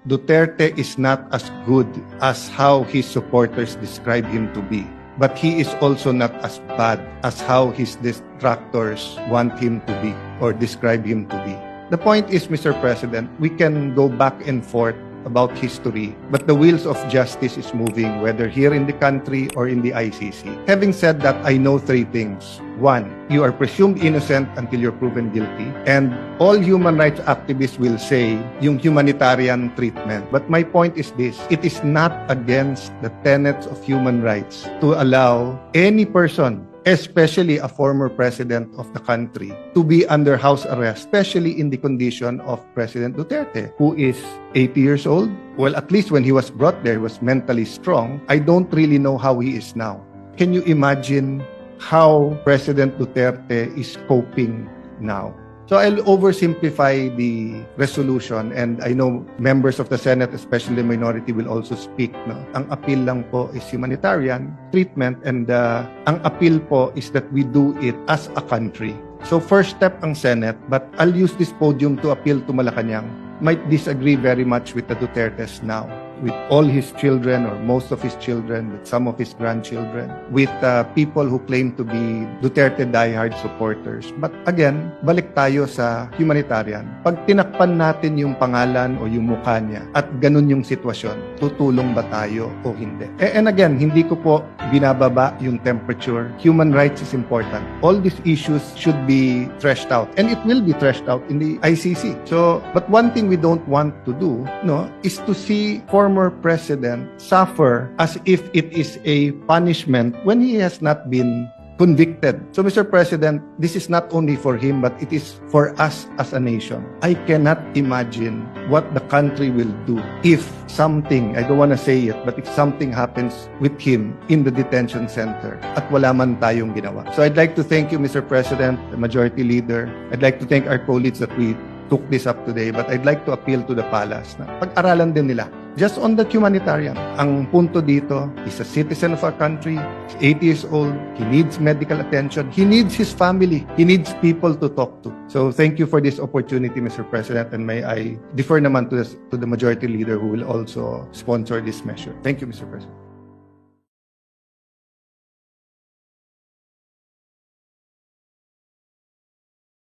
Duterte is not as good as how his supporters describe him to be. But he is also not as bad as how his detractors want him to be or describe him to be. The point is, Mr. President, we can go back and forth about history, but the wheels of justice is moving, whether here in the country or in the ICC. Having said that, I know three things. One, you are presumed innocent until you're proven guilty. And all human rights activists will say yung humanitarian treatment. But my point is this, it is not against the tenets of human rights to allow any person, especially a former president of the country, to be under house arrest, especially in the condition of President Duterte, who is 80 years old. Well, at least when he was brought there, he was mentally strong. I don't really know how he is now. Can you imagine how President Duterte is coping now? So I'll oversimplify the resolution, and I know members of the Senate, especially the minority, will also speak. No? Ang appeal lang po is humanitarian treatment, and ang appeal po is that we do it as a country. So first step ang Senate, but I'll use this podium to appeal to Malacanang. Might disagree very much with the Dutertes now, with all his children or most of his children, with some of his grandchildren, with people who claim to be Duterte diehard supporters. But again, balik tayo sa humanitarian. Pag tinakpan natin yung pangalan o yung mukha niya at ganun yung sitwasyon, tutulong ba tayo o hindi? And again, hindi ko po binababa yung temperature. Human rights is important. All these issues should be threshed out, and it will be threshed out in the ICC. So, but one thing we don't want to do, no, is to see former president suffer as if it is a punishment when he has not been convicted. So, Mr. President, this is not only for him, but it is for us as a nation. I cannot imagine what the country will do if something, I don't want to say it, but if something happens with him in the detention center at wala man tayong ginawa. So, I'd like to thank you, Mr. President, the Majority Leader. I'd like to thank our colleagues that we took this up today, but I'd like to appeal to the palace na pag-aralan din nila. Just on the humanitarian, ang punto dito, he's a citizen of our country, he's 80 years old, he needs medical attention, he needs his family, he needs people to talk to. So thank you for this opportunity, Mr. President, and may I defer naman to the Majority Leader who will also sponsor this measure. Thank you, Mr. President.